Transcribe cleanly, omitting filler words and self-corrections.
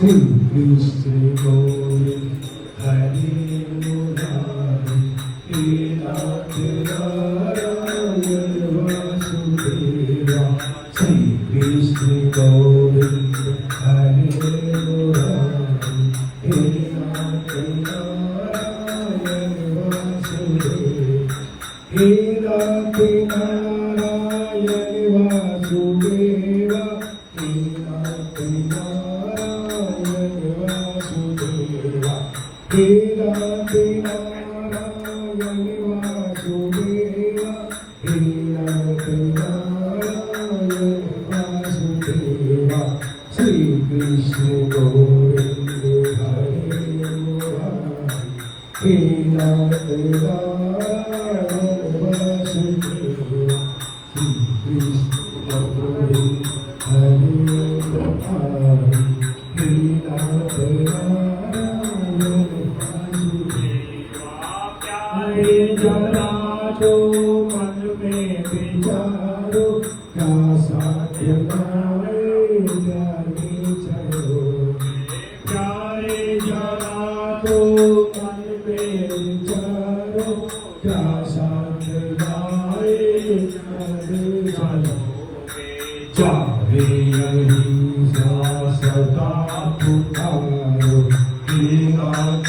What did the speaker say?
श्री कृष्ण गोविंद हरे मुरारी हे नाथ नारायण वासुदेवा श्री कृष्ण गोविंद हरे मुरारी हे नाथ नारायण वासुदेवा हे नाथ नारायण वासुदेवा हे नाथ नारायण वासुदेवा हे नाथ नारायण वासुदेवा हे नाथ नारायण वासुदेवा श्री कृष्ण गोविंद हरे मुरारी हे नाथ नारायण वासुदेवा श्री कृष्ण गोविंद हरे मुरारी हे नाथ नारायण वासुदेवा प्यारे जरा तो मन में विचारो क्या साध्य नारे जाने चलो प्यारे जरा तो मन में विचारो क्या साध्य नारे जाने चलो चाहे यही सदा पुकारो हे नाथ